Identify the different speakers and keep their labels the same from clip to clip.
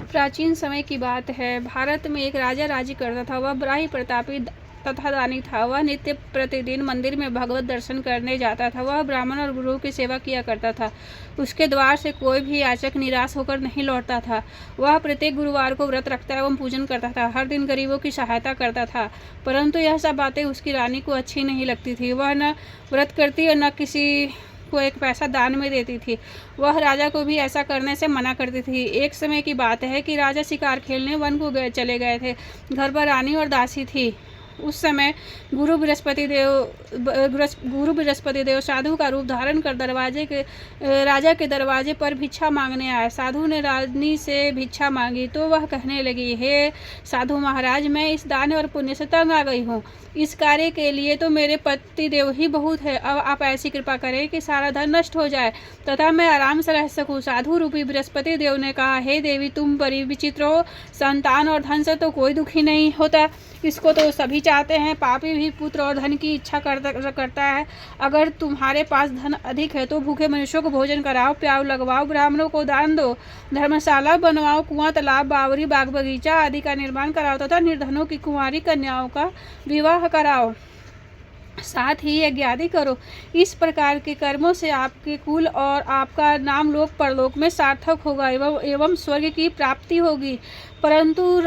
Speaker 1: प्राचीन समय की बात है। भारत में एक राजा राज्य करता था। वह बड़ा ही प्रतापी तथा दानी था। वह नित्य प्रतिदिन मंदिर में भगवत दर्शन करने जाता था। वह ब्राह्मण और गुरुओं की सेवा किया करता था। उसके द्वार से कोई भी याचक निराश होकर नहीं लौटता था। वह प्रत्येक गुरुवार को व्रत रखता एवं पूजन करता था। हर दिन गरीबों की सहायता करता था। परंतु यह सब बातें उसकी रानी को अच्छी नहीं लगती थी। वह न व्रत करती और न किसी को एक पैसा दान में देती थी। वह राजा को भी ऐसा करने से मना करती थी। एक समय की बात है कि राजा शिकार खेलने वन को चले गए थे। घर पर रानी और दासी थी। उस समय गुरु बृहस्पति देव साधु का रूप धारण कर राजा के दरवाजे पर भिक्षा मांगने आए। साधु ने रानी से भिक्षा मांगी तो वह कहने लगी, हे साधु महाराज, मैं इस दान और पुण्य से तंग आ गई हूँ। इस कार्य के लिए तो मेरे पति देव ही बहुत है। अब आप ऐसी कृपा करें कि सारा धन नष्ट हो जाए तथा मैं आराम से रह सकूं। साधु रूपी बृहस्पति देव ने कहा, हे देवी, तुम बड़ी विचित्र हो। संतान और धन से तो कोई दुखी नहीं होता, इसको तो सभी चाहते हैं। पापी भी पुत्र और धन की इच्छा करता है। अगर तुम्हारे पास धन अधिक है तो भूखे मनुष्यों को भोजन कराओ, प्याऊ लगवाओ, ब्राह्मणों को दान दो, धर्मशाला बनवाओ, कुआं, तालाब, बावरी, बाग बगीचा आदि का निर्माण कराओ तथा निर्धनों की कुंवारी कन्याओं का विवाह कराओ, साथ ही यज्ञादि करो। इस प्रकार के कर्मों से आपके कुल और आपका नाम लोक परलोक में सार्थक होगा एवं स्वर्ग की प्राप्ति होगी। परंतु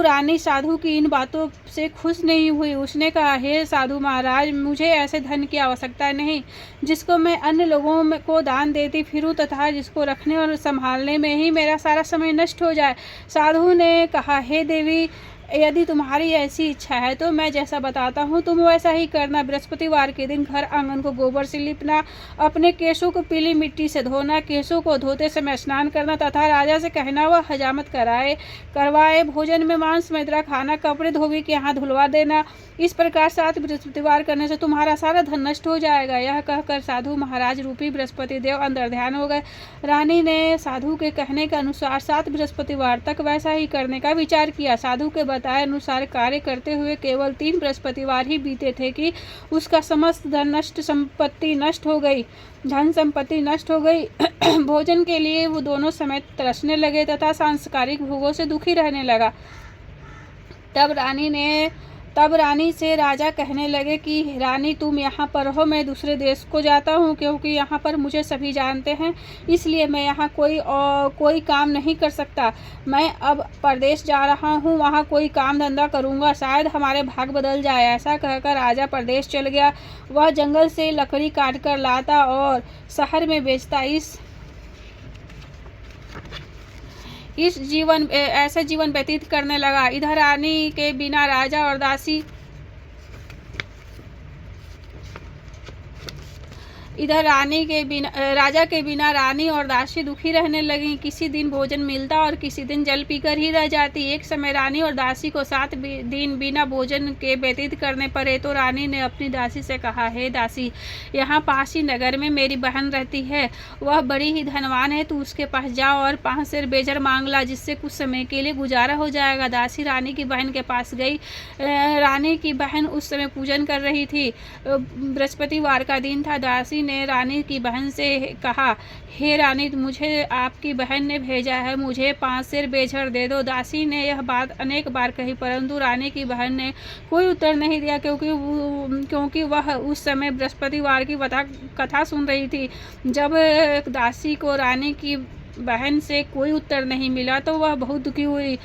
Speaker 1: रानी साधु की इन बातों से खुश नहीं हुई। उसने कहा, हे साधु महाराज, मुझे ऐसे धन की आवश्यकता नहीं जिसको मैं अन्य लोगों को दान देती फिरूं तथा जिसको रखने और संभालने में ही मेरा सारा समय नष्ट हो जाए। साधु ने कहा, हे देवी, यदि तुम्हारी ऐसी इच्छा है तो मैं जैसा बताता हूँ तुम वैसा ही करना। बृहस्पतिवार के दिन घर आंगन को गोबर से लिपना, अपने केशों को पीली मिट्टी से धोना, केशों को धोते समय स्नान करना तथा राजा से कहना वह हजामत करवाए, भोजन में मांस मैदा खाना, कपड़े धोबी के यहाँ धुलवा देना। इस प्रकार 7 बृहस्पतिवार करने से तुम्हारा सारा धन नष्ट हो जाएगा। यह कहकर साधु महाराज रूपी बृहस्पति देव अंदर ध्यान हो गए। रानी ने साधु के कहने के अनुसार 7 बृहस्पतिवार तक वैसा ही करने का विचार किया। साधु के बताए अनुसार कार्य करते हुए केवल 3 बृहस्पतिवार ही बीते थे कि उसका समस्त धन संपत्ति नष्ट हो गई। भोजन के लिए वो दोनों समय तरसने लगे तथा सांसारिक भोगों से दुखी रहने लगा। तब रानी से राजा कहने लगे कि रानी, तुम यहाँ पर हो, मैं दूसरे देश को जाता हूँ, क्योंकि यहाँ पर मुझे सभी जानते हैं, इसलिए मैं यहाँ कोई काम नहीं कर सकता। मैं अब परदेश जा रहा हूँ, वहाँ कोई काम धंधा करूँगा, शायद हमारे भाग बदल जाए। ऐसा कहकर राजा परदेश चल गया। वह जंगल से लकड़ी काट कर लाता और शहर में बेचता। ऐसे जीवन व्यतीत करने लगा। इधर रानी के बिना राजा और दासी राजा के बिना रानी और दासी दुखी रहने लगी। किसी दिन भोजन मिलता और किसी दिन जल पीकर ही रह जाती। एक समय रानी और दासी को 7 दिन बिना भोजन के व्यतीत करने पड़े तो रानी ने अपनी दासी से कहा, हे दासी, यहाँ पास ही नगर में मेरी बहन रहती है, वह बड़ी ही धनवान है, तू उसके पास जाओ और 5 सेर बेजर मांग ला, जिससे कुछ समय के लिए गुजारा हो जाएगा। दासी रानी की बहन के पास गई। रानी की बहन उस समय पूजन कर रही थी। बृहस्पतिवार का दिन था। दासी ने रानी की बहन से कहा, हे रानी, मुझे आपकी बहन ने भेजा है, मुझे 5 सेर बेजर दे दो। दासी ने यह बात अनेक बार कही, परंतु रानी की बहन ने कोई उत्तर नहीं दिया, क्योंकि वह उस समय बृहस्पतिवार की कथा सुन रही थी। जब दासी को रानी की बहन से कोई उत्तर नहीं मिला तो वह बहुत दुखी हुई।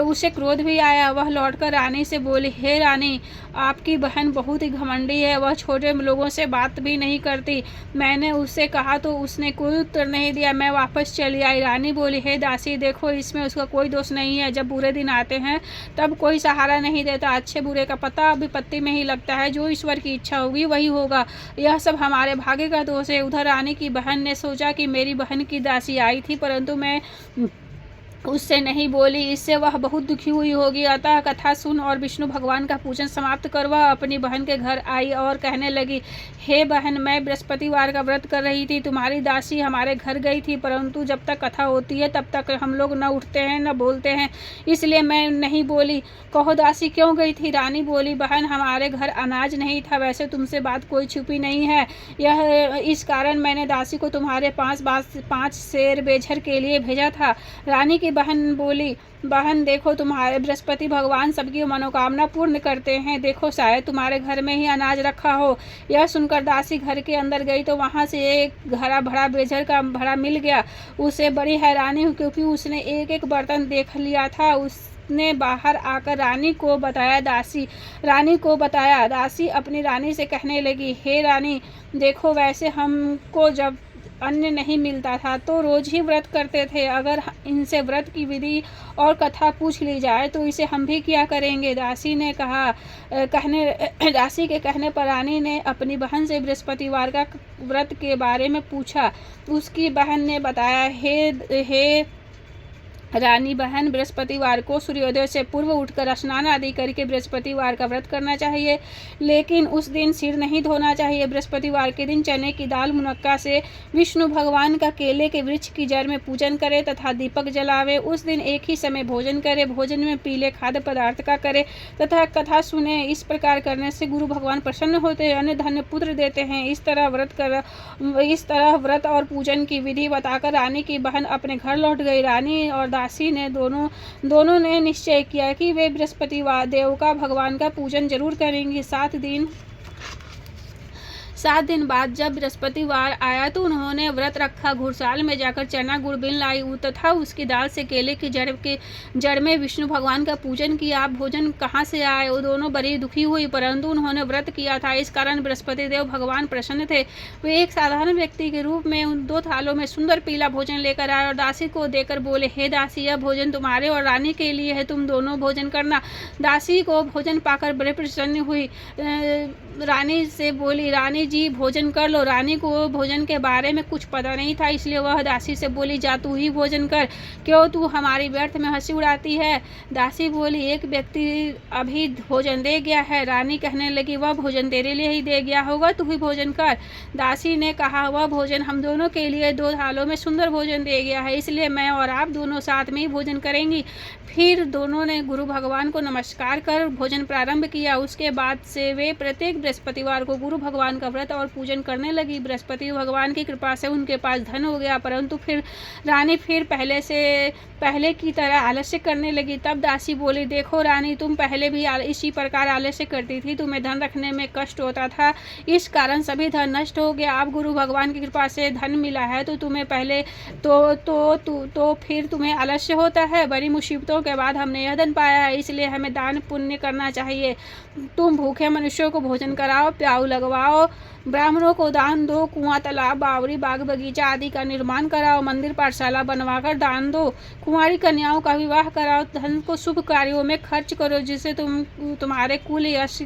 Speaker 1: उसे क्रोध भी आया। वह लौटकर रानी से बोली, हे रानी, आपकी बहन बहुत ही घमंडी है, वह छोटे लोगों से बात भी नहीं करती। मैंने उससे कहा तो उसने कोई उत्तर नहीं दिया, मैं वापस चली आई। रानी बोली, हे दासी, देखो, इसमें उसका कोई दोष नहीं है। जब बुरे दिन आते हैं तब कोई सहारा नहीं देता। अच्छे बुरे का पता विपत्ति में ही लगता है। जो ईश्वर की इच्छा होगी वही होगा। यह सब हमारे भाग्य का दोष है। उधर रानी की बहन ने सोचा कि मेरी बहन की दासी आई थी, परंतु मैं उससे नहीं बोली। इससे वह बहुत दुखी हुई होगी। अतः कथा सुन और विष्णु भगवान का पूजन समाप्त कर वह अपनी बहन के घर आई और कहने लगी, हे बहन, मैं बृहस्पतिवार का व्रत कर रही थी। तुम्हारी दासी हमारे घर गई थी, परंतु जब तक कथा होती है तब तक हम लोग न उठते हैं न बोलते हैं, इसलिए मैं नहीं बोली। कहो दासी क्यों गई थी? रानी बोली, बहन, हमारे घर अनाज नहीं था। वैसे तुमसे बात कोई छुपी नहीं है, यह इस कारण मैंने दासी को तुम्हारे 5 शेर बेझर के लिए भेजा था। रानी की बहन बोली, बहन देखो, तुम्हारे बृहस्पति भगवान सबकी मनोकामना पूर्ण करते हैं। देखो, शायद तुम्हारे घर में ही अनाज रखा हो। यह सुनकर दासी घर के अंदर गई तो वहां से एक घड़ा भरा बेझर का भरा मिल गया। उसे बड़ी हैरानी हुई, क्योंकि उसने एक एक बर्तन देख लिया था। उसने बाहर आकर रानी को बताया। दासी अपनी रानी से कहने लगी, हे रानी, देखो, वैसे हमको जब अन्न नहीं मिलता था तो रोज ही व्रत करते थे। अगर इनसे व्रत की विधि और कथा पूछ ली जाए तो इसे हम भी किया करेंगे। दासी के कहने पर रानी ने अपनी बहन से बृहस्पतिवार का व्रत के बारे में पूछा। उसकी बहन ने बताया, हे रानी बहन, बृहस्पतिवार को सूर्योदय से पूर्व उठकर स्नान आदि करके बृहस्पतिवार का व्रत करना चाहिए, लेकिन उस दिन सिर नहीं धोना चाहिए। बृहस्पतिवार के दिन चने की दाल मुनक्का से विष्णु भगवान का केले के वृक्ष की जड़ में पूजन करे तथा दीपक जलावे। उस दिन एक ही समय भोजन करे। भोजन में पीले खाद्य पदार्थ का करे तथा कथा सुने। इस प्रकार करने से गुरु भगवान प्रसन्न होते हैं, अन्न धन्य पुत्र देते हैं। इस तरह व्रत और पूजन की विधि बताकर रानी की बहन अपने घर लौट गई। रानी और दासी ने दोनों ने निश्चय किया कि वे बृहस्पतिवार देव का भगवान का पूजन जरूर करेंगी। 7 दिन बाद जब बृहस्पतिवार आया तो उन्होंने व्रत रखा। घुड़साल में जाकर चना गुड़ बिन लाई तथा उसकी दाल से केले की जड़ में विष्णु भगवान का पूजन किया। आप भोजन कहाँ से आए? वो दोनों बड़ी दुखी हुई, परंतु उन्होंने व्रत किया था, इस कारण बृहस्पति देव भगवान प्रसन्न थे। वे एक साधारण व्यक्ति के रूप में उन 2 थालों में सुंदर पीला भोजन लेकर आए और दासी को देकर बोले, हे दासी, यह भोजन तुम्हारे और रानी के लिए है, तुम दोनों भोजन करना। दासी को भोजन पाकर बड़े प्रसन्न हुई। रानी से बोली, रानी जी, भोजन कर लो। रानी को भोजन के बारे में कुछ पता नहीं था, इसलिए वह दासी से बोली, जा तू ही भोजन कर, क्यों तू हमारी व्यर्थ में हंसी उड़ाती है? दासी बोली, एक व्यक्ति अभी भोजन दे गया है। रानी कहने लगी, वह भोजन तेरे लिए ही दे गया होगा, तू ही भोजन कर। दासी ने कहा, वह भोजन हम दोनों के लिए 2 थालों में सुंदर भोजन दे गया है, इसलिए मैं और आप दोनों साथ में ही भोजन करेंगी। फिर दोनों ने गुरु भगवान को नमस्कार कर भोजन प्रारंभ किया। उसके बाद से वे प्रत्येक बृहस्पतिवार को गुरु भगवान का व्रत और पूजन करने लगी। बृहस्पति भगवान की कृपा से उनके पास धन हो गया, परंतु फिर रानी पहले की तरह आलस्य करने लगी। तब दासी बोली, देखो रानी, तुम पहले भी इसी प्रकार आलस्य करती थी, तुम्हें धन रखने में कष्ट होता था, इस कारण सभी धन नष्ट हो गया। अब गुरु भगवान की कृपा से धन मिला है तो तुम्हें पहले तो फिर तुम्हें आलस्य होता है। बड़ी मुसीबतों के बाद हमने यह धन पाया है, इसलिए हमें दान पुण्य करना चाहिए। तुम भूखे मनुष्यों को भोजन कराओ, प्याऊ लगवाओ, ब्राह्मणों को दान दो, कुआं, तालाब, बावड़ी, बाग बगीचा आदि का निर्माण कराओ, मंदिर पाठशाला बनवाकर दान दो, कुंवारी कन्याओं का विवाह कराओ, धन को शुभ कार्यों में खर्च करो, जिससे तुम्हारे कुल यश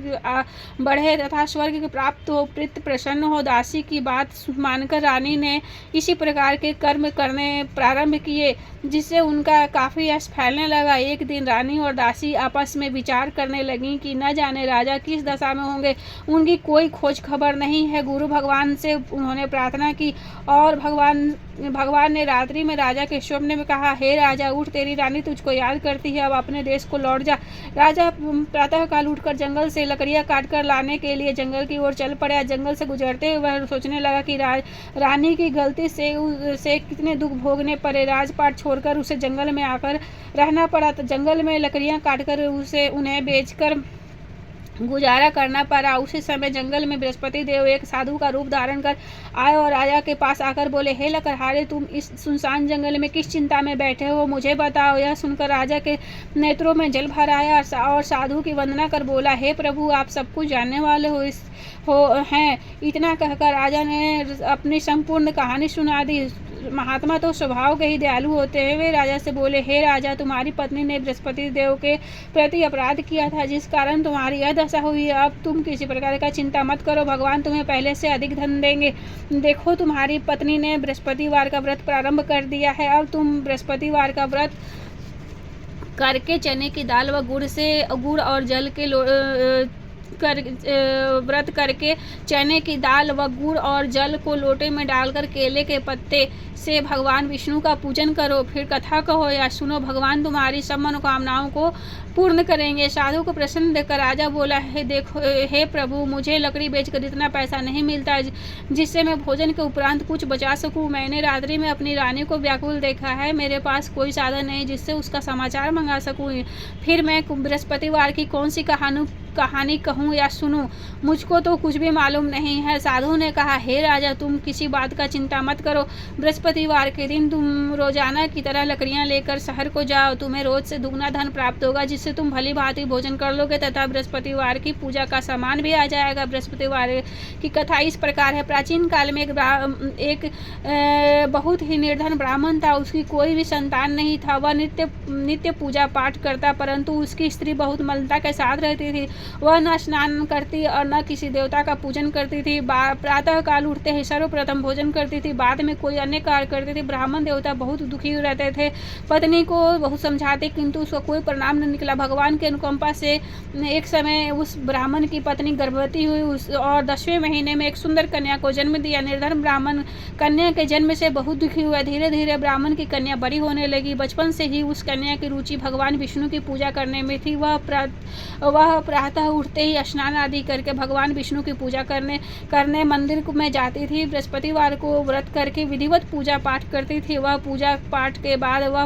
Speaker 1: बढ़े तथा स्वर्ग की प्राप्त हो, प्रीत प्रसन्न हो। दासी की बात मानकर रानी ने इसी प्रकार के कर्म करने प्रारंभ किए, जिससे उनका काफी यश फैलने लगा। एक दिन रानी और दासी आपस में विचार करने लगी कि न जाने राजा किस दशा में होंगे, उनकी कोई खोज खबर नहीं है। गुरु भगवान से उन्होंने प्रार्थना की और भगवान ने रात्रि में राजा के स्वप्न में कहा, हे राजा, उठ, तेरी रानी तुझको याद करती है, अब अपने देश को लौट जा। राजा प्रातःकाल उठकर जंगल से लकड़ियां काटकर लाने के लिए जंगल की ओर चल पड़ा। जंगल से गुजरते हुए वह सोचने लगा कि रानी की गलती से कितने दुख भोगने पड़े। राजपाट छोड़कर उसे जंगल में आकर रहना पड़ा। तो जंगल में लकड़ियां काटकर उन्हें बेचकर गुजारा करना पड़ा। उसी समय जंगल में बृहस्पति देव एक साधु का रूप धारण कर आए और राजा के पास आकर बोले, हे लकड़हारे, तुम इस सुनसान जंगल में किस चिंता में बैठे हो, मुझे बताओ। यह सुनकर राजा के नेत्रों में जल भर आया और साधु की वंदना कर बोला, हे प्रभु, आप सब कुछ जानने वाले हैं। इतना कहकर राजा ने अपनी संपूर्ण कहानी सुना दी। महात्मा तो स्वभाव के ही दयालु होते हैं। वे राजा से बोले, हे राजा, तुम्हारी पत्नी ने बृहस्पति देव के प्रति अपराध किया था, जिस कारण तुम्हारी यह दशा हुई। अब तुम किसी प्रकार का चिंता मत करो, भगवान तुम्हें पहले से अधिक धन देंगे। देखो, तुम्हारी पत्नी ने बृहस्पतिवार का व्रत प्रारंभ कर दिया है। अब तुम बृहस्पतिवार का व्रत करके चने की दाल व गुड़ और जल के व्रत करके चने की दाल व गुड़ और जल को लोटे में डालकर केले के पत्ते से भगवान विष्णु का पूजन करो। फिर कथा कहो या सुनो, भगवान तुम्हारी सब मनोकामनाओं को पूर्ण करेंगे। साधु को प्रसन्न देखकर राजा बोला, हे प्रभु, मुझे लकड़ी बेचकर इतना पैसा नहीं मिलता जिससे मैं भोजन के उपरांत कुछ बचा सकूं। मैंने रात्रि में अपनी रानी को व्याकुल देखा है, मेरे पास कोई साधन नहीं जिससे उसका समाचार मंगा सकूं। फिर मैं बृहस्पतिवार की कौन सी कहानी कहूँ या सुनूं, मुझको तो कुछ भी मालूम नहीं है। साधु ने कहा, हे राजा, तुम किसी बात का चिंता मत करो। बृहस्पतिवार के दिन तुम रोजाना की तरह लकड़ियां लेकर शहर को जाओ। तुम्हें रोज से दुगना धन प्राप्त होगा जिससे तुम भली भांति भोजन कर लोगे तथा बृहस्पतिवार की पूजा का सामान भी आ जाएगा। बृहस्पतिवार की कथा इस प्रकार है। प्राचीन काल में एक बहुत ही निर्धन ब्राह्मण था। उसकी कोई भी संतान नहीं था। वह नित्य पूजा पाठ करता, परंतु उसकी स्त्री बहुत मलिनता के साथ रहती थी। वह न स्नान करती और न किसी देवता का पूजन करती थी। प्रातः काल उठते ही सर्वप्रथम भोजन करती थी, बाद में कोई अन्य कार्य करती थी। ब्राह्मण देवता बहुत दुखी रहते थे। पत्नी को बहुत समझाते किंतु उसको कोई परिणाम न निकला। भगवान के अनुकंपा से एक समय उस ब्राह्मण की पत्नी गर्भवती हुई और 10वें महीने में एक सुंदर कन्या को जन्म दिया। निर्धन ब्राह्मण कन्या के जन्म से बहुत दुखी हुआ। धीरे धीरे ब्राह्मण की कन्या बड़ी होने लगी। बचपन से ही उस कन्या की रुचि भगवान विष्णु की पूजा करने में थी। वह प्रातः उठते ही स्नान आदि करके भगवान विष्णु की पूजा करने मंदिर में जाती थी। बृहस्पतिवार को व्रत करके विधिवत पूजा पाठ करती थी। वह पूजा पाठ के बाद वह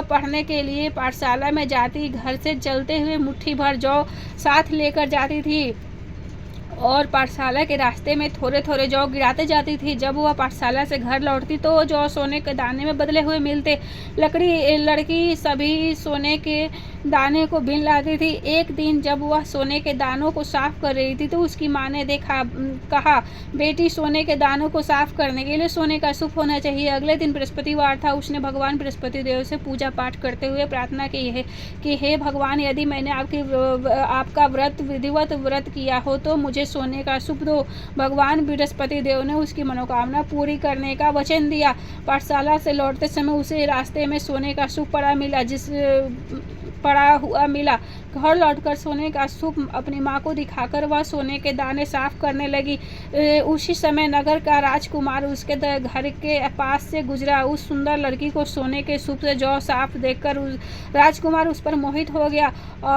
Speaker 1: पढ़ने के लिए पाठशाला में जाती। घर से चलते हुए मुट्ठी भर जौ साथ लेकर जाती थी और पाठशाला के रास्ते में थोड़े थोड़े जौ गिराते जाती थी। जब वह पाठशाला से घर लौटती तो जौ सोने के दाने में बदले हुए मिलते। लड़की सभी सोने के दाने को बीन लाती थी। एक दिन जब वह सोने के दानों को साफ कर रही थी तो उसकी माँ ने कहा, बेटी, सोने के दानों को साफ करने के लिए सोने का सूप होना चाहिए। अगले दिन बृहस्पतिवार था। उसने भगवान बृहस्पति देव से पूजा पाठ करते हुए प्रार्थना की है कि हे भगवान, यदि मैंने आपका विधिवत व्रत किया हो तो मुझे सोने का सूप दो। भगवान बृहस्पति देव ने उसकी मनोकामना पूरी करने का वचन दिया। पाठशाला से लौटते समय उसे रास्ते में सोने का सूप पड़ा हुआ मिला। घर लौटकर सोने का सूप अपनी माँ को दिखाकर वह सोने के दाने साफ करने लगी। उसी समय नगर का राजकुमार उसके घर के पास से गुजरा। उस सुंदर लड़की को सोने के सूप से जौ साफ देखकर राजकुमार उस पर मोहित हो गया।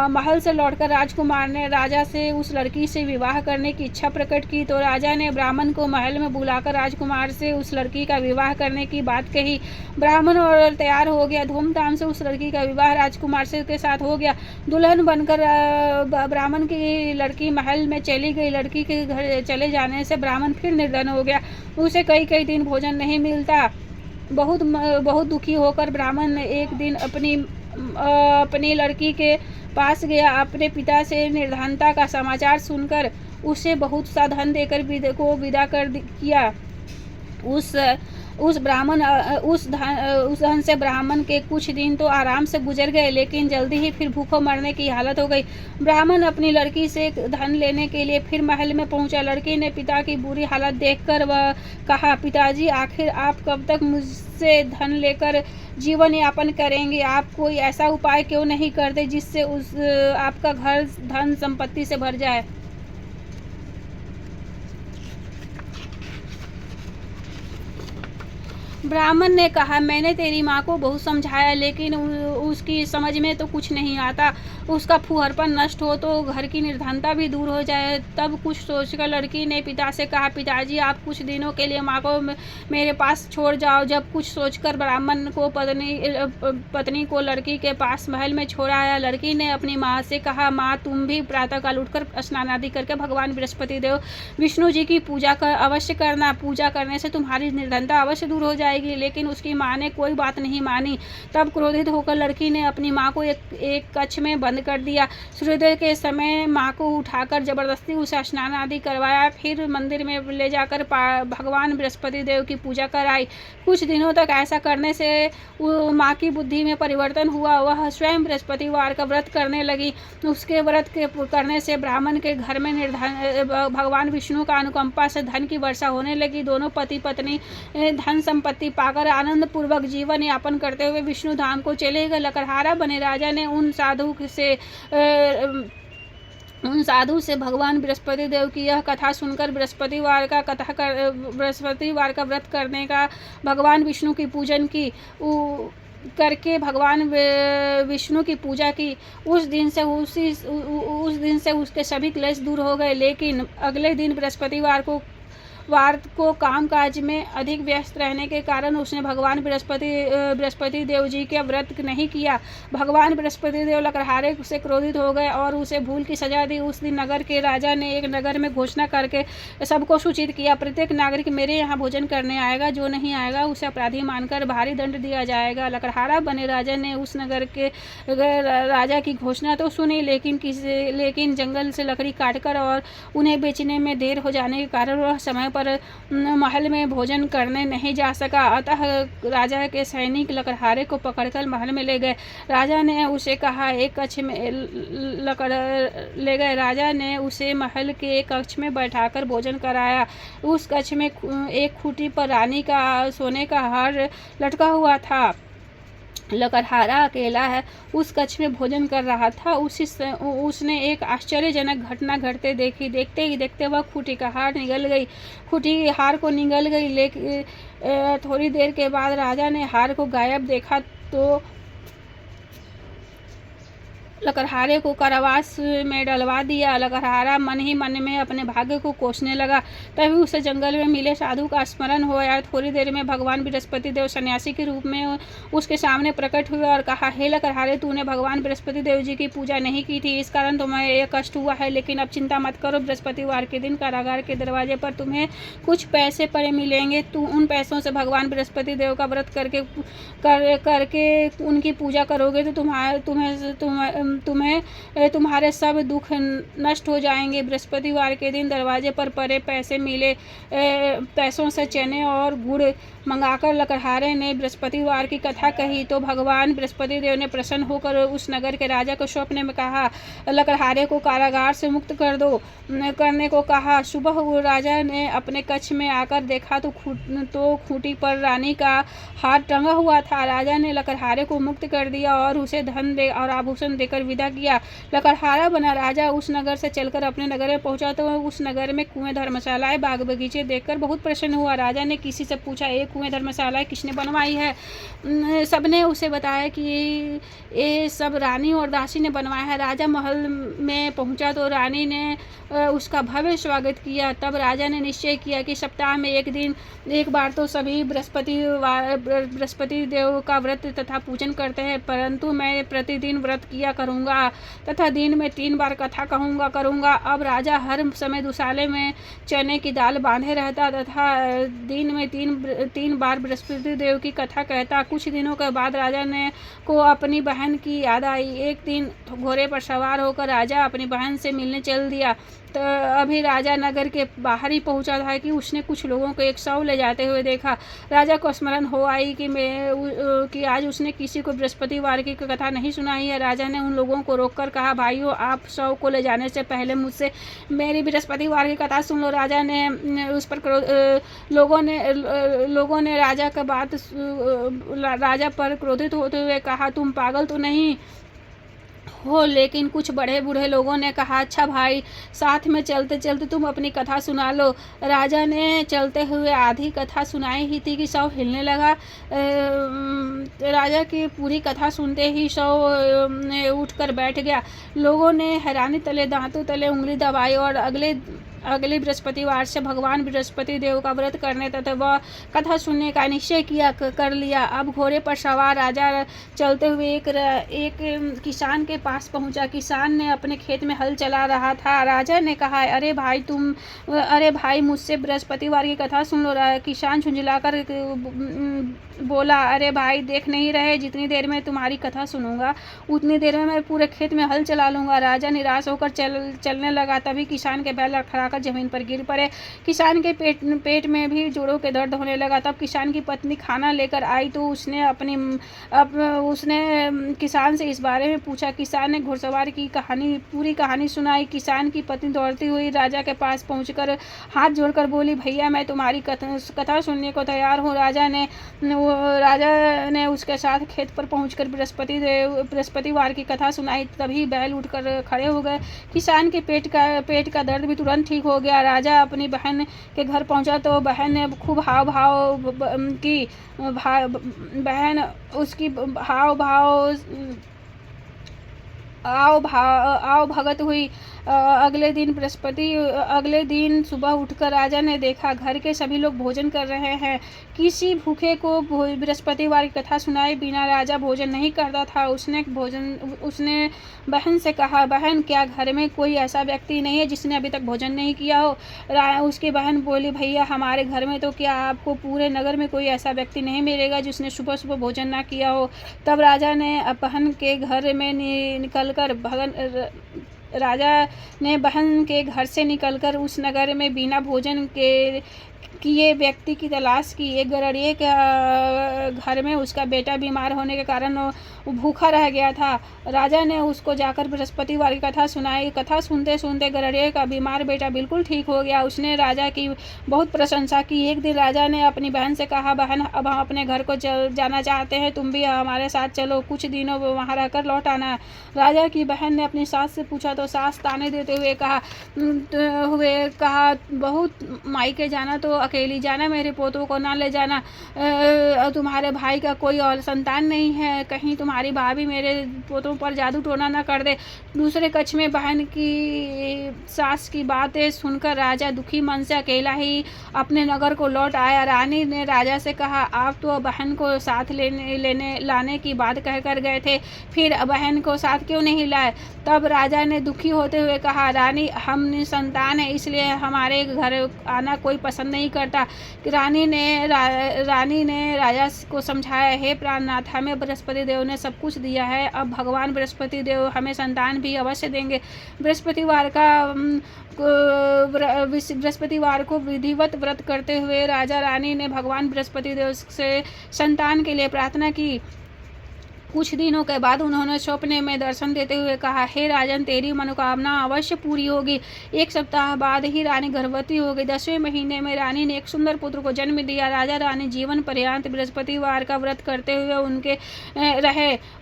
Speaker 1: महल से लौटकर राजकुमार ने राजा से उस लड़की से विवाह करने की इच्छा प्रकट की तो राजा ने ब्राह्मण को महल में बुलाकर राजकुमार से उस लड़की का विवाह करने की बात कही। ब्राह्मण और तैयार हो गया। धूमधाम से उस लड़की का विवाह राजकुमार से के साथ हो गया। दुल्हन बनकर ब्राह्मण की लड़की महल में चली गई। लड़की के घर चले जाने से ब्राह्मण फिर निर्धन हो गया। उसे कई दिन भोजन नहीं मिलता। बहुत दुखी होकर ब्राह्मण ने एक दिन अपनी लड़की के पास गया। अपने पिता से निर्धनता का समाचार सुनकर उसे बहुत सा धन देकर विदा कर किया। उस धन से ब्राह्मण के कुछ दिन तो आराम से गुजर गए, लेकिन जल्दी ही फिर भूखों मरने की हालत हो गई। ब्राह्मण अपनी लड़की से धन लेने के लिए फिर महल में पहुंचा। लड़की ने पिता की बुरी हालत देखकर वह कहा, पिताजी, आखिर आप कब तक मुझसे धन लेकर जीवन यापन करेंगे? आप कोई ऐसा उपाय क्यों नहीं करते जिससे आपका घर धन संपत्ति से भर जाए। ब्राह्मण ने कहा, मैंने तेरी माँ को बहुत समझाया, लेकिन उसकी समझ में तो कुछ नहीं आता। उसका फूहरपन नष्ट हो तो घर की निर्धनता भी दूर हो जाए। तब कुछ सोचकर लड़की ने पिता से कहा, पिताजी, आप कुछ दिनों के लिए माँ को मेरे पास छोड़ जाओ। जब कुछ सोचकर ब्राह्मण को पत्नी को लड़की के पास महल में छोड़ आया। लड़की ने अपनी माँ से कहा, माँ, तुम भी प्रातःकाल उठकर स्नान आदि करके भगवान बृहस्पति देव विष्णु जी की पूजा अवश्य करना। पूजा करने से तुम्हारी निर्धनता अवश्य दूर हो जाएगी। लेकिन उसकी माँ ने कोई बात नहीं मानी। तब क्रोधित होकर लड़की ने अपनी माँ को एक कक्ष में बंद कर दिया। सूर्योदय के समय माँ को उठाकर जबरदस्ती उसे स्नान आदि करवाया। फिर मंदिर में ले जाकर भगवान बृहस्पति देव की पूजा कराई। कुछ दिनों तक ऐसा करने से माँ की बुद्धि में परिवर्तन हुआ। वह स्वयं बृहस्पतिवार का व्रत करने लगी। उसके व्रत के करने से ब्राह्मण के घर में भगवान विष्णु का अनुकंपा से धन की वर्षा होने लगी। दोनों पति पत्नी धन संपत्ति संपत्ति पाकर आनंद पूर्वक जीवन यापन करते हुए विष्णु धाम को चले गए। लकड़हारा बने राजा ने उन साधु से भगवान बृहस्पति देव की यह कथा सुनकर बृहस्पतिवार का व्रत करने का भगवान विष्णु की पूजन की करके भगवान विष्णु की पूजा की। उस दिन से उसके सभी क्लेश दूर हो गए। लेकिन अगले दिन बृहस्पतिवार को कामकाज में अधिक व्यस्त रहने के कारण उसने भगवान बृहस्पति देव जी के व्रत नहीं किया। भगवान बृहस्पति देव लकड़हारे से क्रोधित हो गए और उसे भूल की सजा दी। उस दिन नगर के राजा ने एक नगर में घोषणा करके सबको सूचित किया, प्रत्येक नागरिक मेरे यहाँ भोजन करने आएगा, जो नहीं आएगा उसे अपराधी मानकर भारी दंड दिया जाएगा। लकड़हारा बने राजा ने उस नगर के राजा की घोषणा तो सुनी, लेकिन जंगल से लकड़ी काटकर और उन्हें बेचने में देर हो जाने के कारण वह समय पर महल में भोजन करने नहीं जा सका। अतः राजा के सैनिक लकड़हारे को पकड़कर महल में ले गए। राजा ने उसे राजा ने उसे महल के एक कक्ष में बैठाकर भोजन कराया। उस कक्ष में एक खूंटी पर रानी का सोने का हार लटका हुआ था। लकड़हारा अकेला है उस कक्ष में भोजन कर रहा था। उसने एक आश्चर्यजनक घटना घटते देखी। देखते ही देखते वह खूंटी का हार निगल गई। खूंटी हार को निगल गई। लेकिन थोड़ी देर के बाद राजा ने हार को गायब देखा तो लकड़हारे को कारावास में डलवा दिया। लकड़हारा मन ही मन में अपने भाग्य को कोसने लगा। तभी उसे जंगल में मिले साधु का स्मरण हो आया। थोड़ी देर में भगवान बृहस्पति देव सन्यासी के रूप में उसके सामने प्रकट हुए और कहा, हे लकड़हारे, तूने भगवान बृहस्पति देव जी की पूजा नहीं की थी, इस कारण तुम्हें यह कष्ट हुआ है। लेकिन अब चिंता मत करो, बृहस्पतिवार के दिन कारागार के दरवाजे पर तुम्हें कुछ पैसे पड़े मिलेंगे। तू उन पैसों से भगवान बृहस्पति देव का व्रत करके उनकी पूजा करोगे तो तुम्हारे सब दुख नष्ट हो जाएंगे। बृहस्पतिवार के दिन दरवाजे पर पड़े पैसे मिले पैसों से चने और गुड़ मंगाकर लकड़हारे ने बृहस्पतिवार की कथा कही तो भगवान बृहस्पति देव ने प्रसन्न होकर उस नगर के राजा को स्वप्न में कहा, लकड़हारे को कारागार से मुक्त करने को कहा। सुबह राजा ने अपने कक्ष में आकर देखा तो खूंटी पर रानी का हार टंगा हुआ था। राजा ने लकड़हारे को मुक्त कर दिया और उसे धन और आभूषण देकर विदा किया। लकड़हारा बना राजा उस नगर से चलकर अपने नगर में पहुंचा तो उस नगर में कुएं, धर्मशालाएं, बाग बगीचे देखकर बहुत प्रसन्न हुआ। राजा ने किसी से पूछा, ये कुएं, धर्मशालाएं किसने बनवाई है? सबने उसे बताया कि ये सब रानी और दासी ने बनवाया है। राजा महल में पहुंचा तो रानी ने उसका भव्य स्वागत किया। तब राजा ने निश्चय किया कि सप्ताह में एक बार तो सभी बृहस्पति देव का व्रत तथा पूजन करते हैं, परंतु मैं प्रतिदिन व्रत किया करूँगा तथा दिन में 3 बार कथा करूँगा। अब राजा हर समय दुसाले में चने की दाल बांधे रहता तथा दिन में तीन बार बृहस्पति देव की कथा कहता। कुछ दिनों के बाद राजा को अपनी बहन की याद आई। एक दिन घोड़े पर सवार होकर राजा अपनी बहन से मिलने चल दिया। तो अभी राजा नगर के बाहर ही पहुंचा था कि उसने कुछ लोगों को एक शव ले जाते हुए देखा। राजा को स्मरण हो आई कि आज उसने किसी को बृहस्पतिवार की कथा नहीं सुनाई है। राजा ने उन लोगों को रोककर कहा, भाइयों, आप शव को ले जाने से पहले मुझसे मेरी बृहस्पतिवार की कथा सुन लो। राजा ने उस पर लोगों ने राजा पर क्रोधित होते हुए कहा, तुम पागल तो नहीं हो? लेकिन कुछ बड़े बूढ़े लोगों ने कहा, अच्छा भाई, साथ में चलते चलते तुम अपनी कथा सुना लो। राजा ने चलते हुए आधी कथा सुनाई ही थी कि शव हिलने लगा। राजा की पूरी कथा सुनते ही शव उठकर बैठ गया। लोगों ने हैरानी तले दांतों तले उंगली दबाई और अगले बृहस्पतिवार से भगवान बृहस्पति देव का व्रत करने तथा वह कथा सुनने का निश्चय कर लिया। अब घोड़े पर सवार राजा चलते हुए एक किसान के पास पहुंचा। किसान ने अपने खेत में हल चला रहा था। राजा ने कहा, अरे भाई, मुझसे बृहस्पतिवार की कथा सुन लो। किसान झुंझलाकर बोला, अरे भाई, देख नहीं रहे, जितनी देर में तुम्हारी कथा सुनूंगा उतनी देर में मैं पूरे खेत में हल चला लूँगा। राजा निराश होकर चलने लगा। तभी किसान के बैल लड़खड़ा खाकर जमीन पर गिर पड़े। किसान के पेट में भी जोड़ों के दर्द होने लगा। तब किसान की पत्नी खाना लेकर आई तो उसने किसान से इस बारे में पूछा। किसान ने घुड़सवार की पूरी कहानी सुनाई। किसान की पत्नी दौड़ती हुई राजा के पास पहुंचकर हाथ जोड़कर बोली, भैया मैं तुम्हारी कथा सुनने को तैयार हूँ। राजा ने उसके साथ खेत पर पहुंचकर बृहस्पतिवार की कथा सुनाई। तभी बैल उठकर खड़े हो गए। किसान के पेट का दर्द भी तुरंत ठीक हो गया। राजा अपनी बहन के घर पहुंचा तो बहन ने खूब हाव भगत हुई। अगले दिन सुबह उठकर राजा ने देखा घर के सभी लोग भोजन कर रहे हैं। किसी भूखे को बृहस्पतिवार की कथा सुनाए बिना राजा भोजन नहीं करता था। उसने बहन से कहा, बहन क्या घर में कोई ऐसा व्यक्ति नहीं है जिसने अभी तक भोजन नहीं किया हो? उसकी बहन बोली, भैया हमारे घर में तो क्या आपको पूरे नगर में कोई ऐसा व्यक्ति नहीं मिलेगा जिसने सुबह सुबह भोजन ना किया हो। तब राजा ने बहन के घर से निकलकर उस नगर में बिना भोजन किए व्यक्ति की तलाश की। एक गरड़िए के घर में उसका बेटा बीमार होने के कारण वो भूखा रह गया था। राजा ने उसको जाकर बृहस्पतिवार की कथा सुनाई। कथा सुनते सुनते गरड़िए का बीमार बेटा बिल्कुल ठीक हो गया। उसने राजा की बहुत प्रशंसा की। एक दिन राजा ने अपनी बहन से कहा, बहन अब हम अपने घर को जाना चाहते हैं, तुम भी हमारे साथ चलो, कुछ दिनों वहाँ रहकर लौट आना। राजा की बहन ने अपनी सास से पूछा तो सास ताने देते हुए कहा, बहुत मायके जाना तो अकेली जाना, मेरे पोतों को ना ले जाना। तुम्हारे भाई का कोई और संतान नहीं है, कहीं तुम्हारी भाभी मेरे पोतों पर जादू टोना ना कर दे। दूसरे कक्ष में बहन की सास की बातें सुनकर राजा दुखी मन से अकेला ही अपने नगर को लौट आया। रानी ने राजा से कहा, आप तो बहन को साथ लाने की बात कहकर गए थे, फिर बहन को साथ क्यों नहीं लाए? तब राजा ने दुखी होते हुए कहा, रानी हम निसंतान है, इसलिए हमारे घर आना कोई पसंद नहीं करता। रानी ने राजा को समझाया, हे प्राणनाथ, हमें बृहस्पति देव ने सब कुछ दिया है, अब भगवान बृहस्पति देव हमें संतान भी अवश्य देंगे। बृहस्पतिवार को विधिवत व्रत करते हुए राजा रानी ने भगवान बृहस्पति देव से संतान के लिए प्रार्थना की। कुछ दिनों के बाद उन्होंने सपने में दर्शन देते हुए कहा, हे राजन, तेरी मनोकामना अवश्य पूरी होगी। एक सप्ताह बाद ही रानी गर्भवती हो गई। 10वें महीने में रानी ने एक सुंदर पुत्र को जन्म दिया। राजा रानी जीवन पर्यंत बृहस्पतिवार का व्रत करते हुए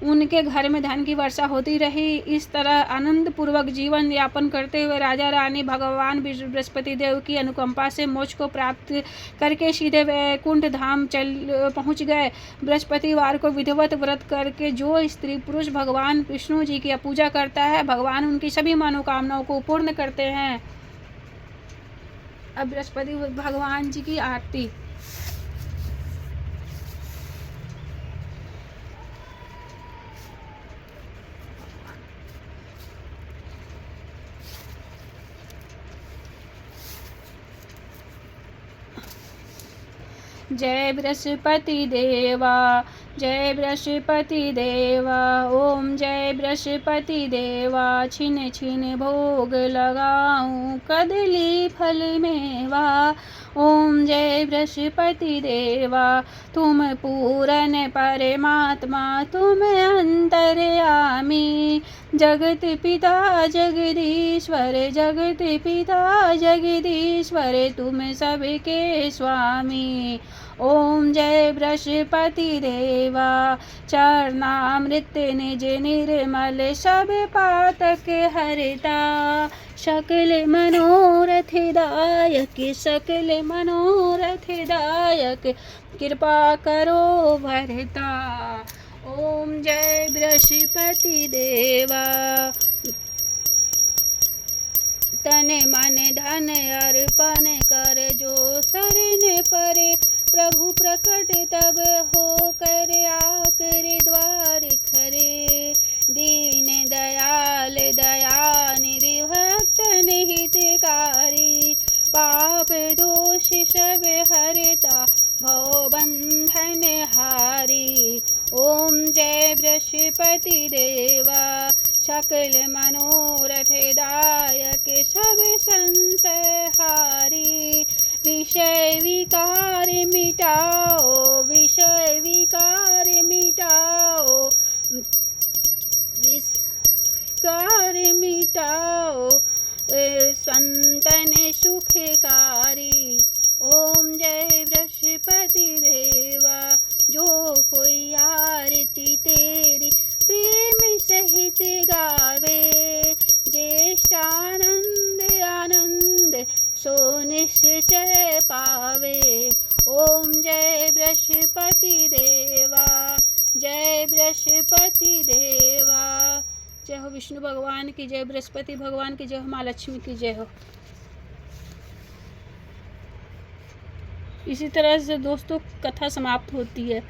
Speaker 1: उनके घर में धन की वर्षा होती रही। इस तरह आनंद पूर्वक जीवन यापन करते हुए राजा रानी भगवान बृहस्पति देव की अनुकंपा से मोक्ष को प्राप्त करके सीधे वैकुंठ धाम पहुँच गए। बृहस्पतिवार को विधिवत व्रत करके जो स्त्री पुरुष भगवान विष्णु जी की पूजा करता है, भगवान उनकी सभी मनोकामनाओं को पूर्ण करते हैं। अब बृहस्पति भगवान जी की आरती। जय बृहस्पति देवा, जय बृहस्पति देवा, ओम जय बृहस्पति देवा। छिन छिन भोग लगाऊं कदली फल मेवा, ओम जय बृहस्पति देवा। तुम पूरन परमात्मा, तुम अंतर्यामी, जगत पिता जगदीश्वर, जगत पिता जगदीश्वर, तुम सबके स्वामी। ओम जय बृहस्पति देवा। चरणामृत निज निर्मल, सब पातक हरता, सकल मनोरथ दायक, सकल मनोरथ दायक, कृपा करो भरता। ओम जय बृहस्पति देवा। तन मन धन अर्पण कर जो शरण परे, प्रभु प्रकट तब हो कर आकर द्वार खरे। दीन दयाल दयानिधि भक्त हितकारी, पाप दोष सब हरता, भव बंधन हारी। ओम जय बृहस्पति देवा। सकल मनोरथ दायक सब संशय हारी। विषय विकार मिटाओ, विषय विकार मिटाओ, विकार मिटाओ, संतन सुखकारी। ओम जय बृहस्पति देवा, जो कोई आरती तेरी प्रेम सहित गावे। ज्येष्ठानंद आनंद सो निश्चय पावे। ओम जय बृहस्पति देवा, जय बृहस्पति देवा। जय हो विष्णु भगवान की जय, बृहस्पति भगवान की जय हो, माँ लक्ष्मी की जय हो। इसी तरह से दोस्तों कथा समाप्त होती है।